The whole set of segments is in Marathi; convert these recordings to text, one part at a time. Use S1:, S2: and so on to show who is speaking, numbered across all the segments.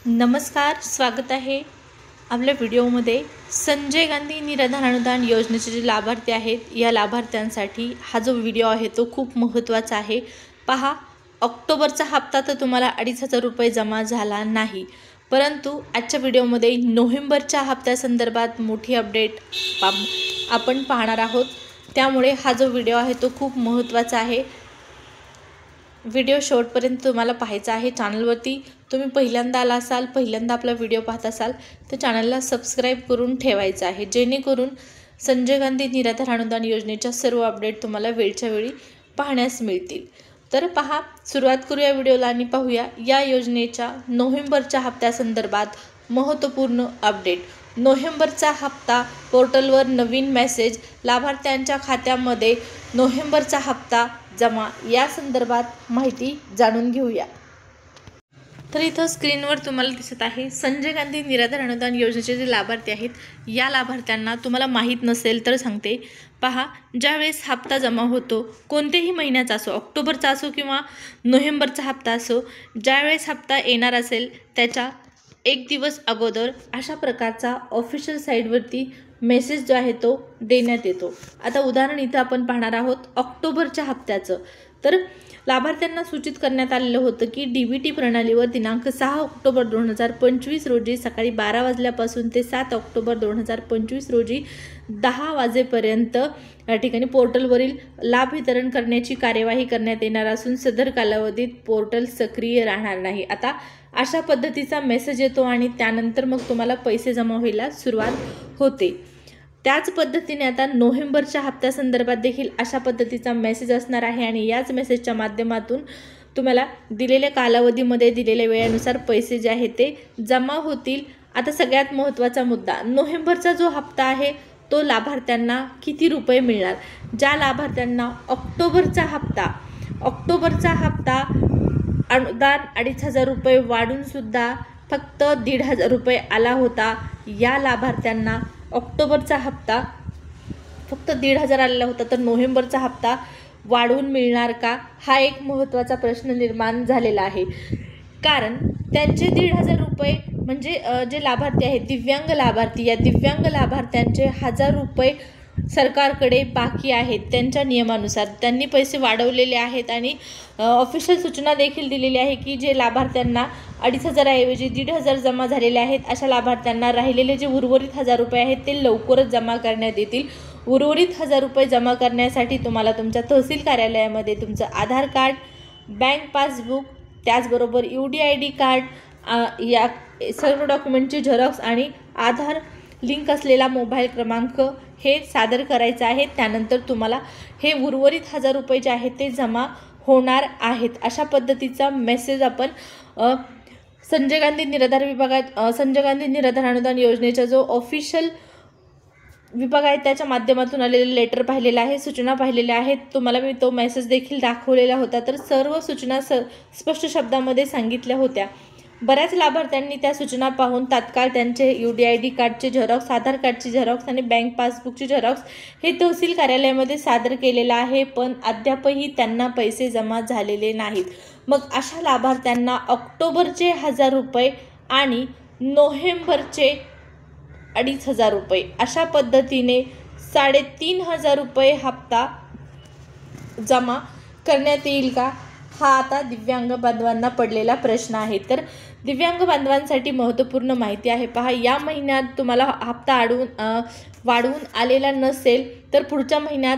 S1: नमस्कार, स्वागत आहे आपल्या व्हिडिओमध्ये। संजय गांधी निराधार अनुदान योजनेचे जे लाभार्थी आहेत या लाभार्थ्यांसाठी हा जो व्हिडिओ आहे तो खूप महत्त्वाचा आहे। पहा, ऑक्टोबरचा हप्ता तर तुम्हाला 2,500 रुपये जमा झाला नाही, परंतु आजच्या व्हिडिओमध्ये नोव्हेंबरच्या हप्त्यासंदर्भात मोठी अपडेट आपण पाहणार आहोत। त्यामुळे हा जो व्हिडिओ आहे तो खूप महत्त्वाचा आहे। व्हिडिओ शेवटपर्यंत तुम्हाला पाहायचा आहे। चॅनलवरती तुम्ही पहिल्यांदा आला असाल, पहिल्यांदा आपला व्हिडिओ पाहत असाल तर चॅनलला सबस्क्राईब करून ठेवायचं आहे, जेणेकरून संजय गांधी निराधार अनुदान योजनेच्या सर्व अपडेट तुम्हाला वेळच्या वेळी पाहण्यास मिळतील। तर पहा, सुरुवात करूया व्हिडिओला आणि पाहूया या योजनेच्या नोव्हेंबरच्या हप्त्यासंदर्भात महत्त्वपूर्ण अपडेट। नोव्हेंबरचा हप्ता पोर्टलवर नवीन मेसेज, लाभार्थ्यांच्या खात्यामध्ये नोव्हेंबरचा हप्ता जमा या संदर्भात माहिती जाणून घेऊया। तर इथं स्क्रीनवर तुम्हाला दिसत आहे संजय गांधी निराधार अनुदान योजनेचे जे लाभार्थी आहेत या लाभार्थ्यांना तुम्हाला माहीत नसेल तर सांगते। पहा, ज्यावेळेस हप्ता जमा होतो, कोणत्याही महिन्याचा असो, ऑक्टोबरचा असो किंवा नोव्हेंबरचा हप्ता असो, ज्यावेळेस हप्ता येणार असेल त्याच्या एक दिवस अगोदर अशा प्रकारचा ऑफिशियल साईटवरती मेसेज जो आहे तो देण्यात येतो। आता उदाहरण इथं आपण पाहणार आहोत ऑक्टोबरच्या हप्त्याचं। तर लाभार्थ्यांना सूचित करण्यात आलेलं होतं की डीबीटी प्रणालीवर दिनांक 6 ऑक्टोबर 2025 रोजी सकाळी 12 वाजल्यापासून ते 7 ऑक्टोबर 2025 रोजी 10 वाजेपर्यंत या ठिकाणी पोर्टलवरील लाभ वितरण करण्याची कार्यवाही करण्यात येणार असून सदर कालावधीत पोर्टल सक्रिय राहणार नाही। आता अशा पद्धतीचा मेसेज येतो आणि त्यानंतर मग तुम्हाला पैसे जमा व्हायला सुरुवात होते। त्याच पद्धतीने आता नोव्हेंबरच्या हप्त्यासंदर्भात देखील अशा पद्धतीचा मेसेज असणार आहे आणि याच मेसेजच्या माध्यमातून तुम्हाला दिलेल्या कालावधीमध्ये दिलेल्या वेळेनुसार पैसे जे आहेत ते जमा होतील। आता सगळ्यात महत्त्वाचा मुद्दा, नोव्हेंबरचा जो हप्ता आहे तो लाभार्थ्यांना किती रुपये मिळणार। ज्या लाभार्थ्यांना ऑक्टोबरचा हप्ता अनुदान 2,500 रुपये वाढून सुद्धा फक्त 1,500 रुपये आला होता, या लाभार्थ्यांना ऑक्टोबरचा हप्ता फक्त 1,500 आलेला होता, तर नोव्हेंबरचा हप्ता वाढवून मिळणार का, हा एक महत्त्वाचा प्रश्न निर्माण झालेला आहे। कारण त्यांचे 1,500 रुपये म्हणजे जे लाभार्थी आहेत दिव्यांग लाभार्थी, या दिव्यांग लाभार्थ्यांचे 1,000 रुपये सरकारकडे बाकी आहेत। त्यांच्या नियमानुसार त्यांनी पैसे वाढवलेले आहेत आणि ऑफिशियल सूचना देखील दिलेली आहे की जे लाभार्थ्यांना 2,500 ऐवजी 1,500 जमा झालेले आहेत अशा लाभार्थ्यांना राहिलेले जे उर्वरित 1,000 रुपये आहेत ते लवकरच जमा करण्यात येतील। उर्वरित 1,000 रुपये जमा करण्यासाठी तुम्हाला तुमच्या तहसील कार्यालयामध्ये तुमचं आधार कार्ड, बँक पासबुक, त्याचबरोबर UDID कार्ड या सर्व डॉक्युमेंटची झेरॉक्स आणि आधार लिंक असलेला मोबाईल क्रमांक हे सादर करायचं आहे। त्यानंतर तुम्हाला हे उर्वरित 1,000 रुपये जे आहेत ते जमा होणार आहेत। अशा पद्धतीचा मेसेज आपण संजय गांधी निराधार अनुदान योजनेचा जो ऑफिशियल विभाग आहे त्याच्या माध्यमातून आलेले लेटर पाहिलेलं आहे, सूचना पाहिलेल्या आहेत। तुम्हाला मी तो मेसेज देखील दाखवलेला होता, तर सर्व सूचना स्पष्ट शब्दामध्ये सांगितल्या होत्या। बऱ्याच लाभार्थ्यांनी त्या सूचना पाहून तात्काळ त्यांचे UDID कार्डचे झेरॉक्स, आधार कार्डची झेरॉक्स आणि बँक पासबुकची झेरॉक्स हे तहसील कार्यालयामध्ये सादर केलेलं आहे, पण अद्यापही त्यांना पैसे जमा झालेले नाहीत। मग अशा लाभार्थ्यांना ऑक्टोबरचे 1,000 रुपये आणि नोव्हेंबरचे 2,500 रुपये अशा पद्धतीने 3,500 रुपये हप्ता जमा करण्यात येईल का, हा आता दिव्यांग बांधवांना पडलेला प्रश्न आहे। तर दिव्यांग बांधवांसाठी महत्त्वपूर्ण माहिती आहे। पहा, या महिन्यात तुम्हाला हप्ता वाढवून आलेला नसेल तर पुढच्या महिन्यात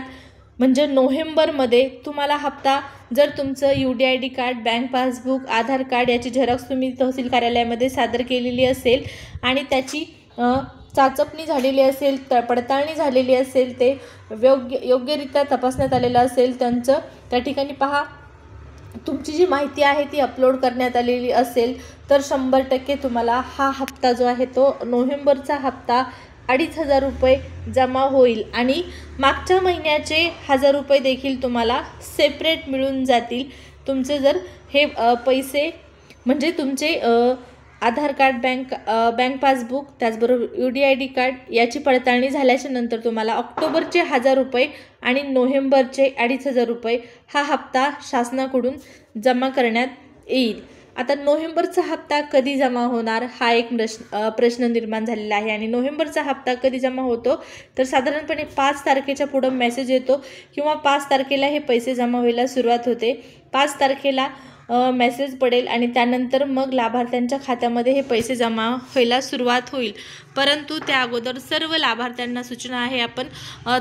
S1: म्हणजे नोव्हेंबरमध्ये तुम्हाला हप्ता, जर तुमचं UDID कार्ड, बँक पासबुक, आधार कार्ड याची झेरॉक्स तुम्ही तहसील कार्यालयामध्ये सादर केलेली असेल आणि त्याची चाचपणी झालेली असेल, पडताळणी झालेली असेल, ते योग्यरित्या तपासण्यात आलेलं असेल त्यांचं, त्या ठिकाणी पहा तुमची जी माहिती आहे ती अपलोड करण्यात आलेली असेल तर 100% तुम्हाला हा हप्ता जो आहे तो नोव्हेंबरचा हप्ता 2,500 रुपये जमा होईल आणि मागच्या महिन्याचे 1,000 रुपये देखील तुम्हाला सेपरेट मिळून जातील। तुमचे जर हे पैसे म्हणजे तुमचे आधार कार्ड, बँक पासबुक, त्याचबरोबर UDID कार्ड याची पडताळणी झाल्याच्या नंतर तुम्हाला ऑक्टोबरचे 1,000 रुपये आणि नोव्हेंबरचे 2,500 रुपये हा हप्ता शासनाकडून जमा करण्यात येईल। आता नोव्हेंबरचा हप्ता कधी जमा होणार हा एक प्रश्न निर्माण झालेला आहे. आणि नोव्हेंबरचा हप्ता कधी जमा होतो तर साधारणपणे 5 तारखेच्या पुढं मेसेज येतो किंवा 5 तारखेला हे पैसे जमा व्हायला सुरुवात होते. 5 तारखेला मेसेज पडेल आणि त्यानंतर मग लाभार्थ्यांच्या खात्यामध्ये हे पैसे जमा व्हायला सुरुवात होईल. परंतु त्या अगोदर सर्व लाभार्थ्यांना सूचना आहे. आपण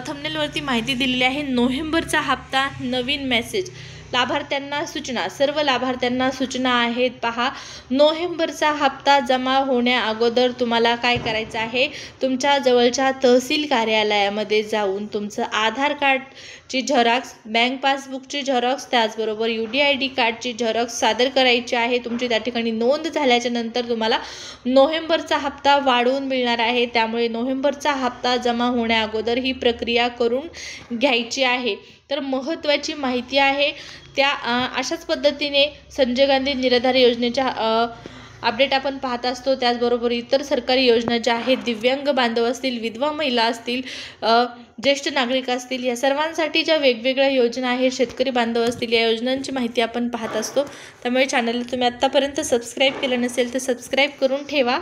S1: थंबनेलवरती माहिती दिलेली आहे. नोव्हेंबरचा हप्ता नवीन मेसेज लाभार्थ्यांना सूचना, सर्व लाभार्थ्यांना सूचना आहेत. पहा, नोव्हेंबरचा हप्ता जमा होण्या अगोदर तुम्हाला काय करायचं आहे, तुमच्या जवळच्या तहसील कार्यालयामध्ये जाऊन तुमचं आधार कार्डची झेरॉक्स, बँक पासबुकची झेरॉक्स, त्याचबरोबर UDID कार्डची झेरॉक्स सादर करायची आहे. तुमची त्या ठिकाणी नोंद झाल्याच्या नंतर तुम्हाला नोव्हेंबरचा हप्ता वाढवून मिळणार आहे. त्यामुळे नोव्हेंबरचा हप्ता जमा होण्या अगोदर ही प्रक्रिया करून घ्यायची आहे. तर महत्त्वाची माहिती आहे. त्या अशाच पद्धतीने संजय गांधी निराधार योजनेच्या अपडेट आपण पाहत असतो. त्याचबरोबर इतर सरकारी योजना ज्या आहेत, दिव्यांग बांधव असतील, विधवा महिला असतील, ज्येष्ठ नागरिक असतील, या सर्वांसाठी ज्या वेगवेगळ्या योजना आहेत, शेतकरी बांधव असतील, या योजनांची माहिती आपण पाहत असतो. त्यामुळे चॅनलला तुम्ही आत्तापर्यंत सबस्क्राईब केलं नसेल तर सबस्क्राईब करून ठेवा.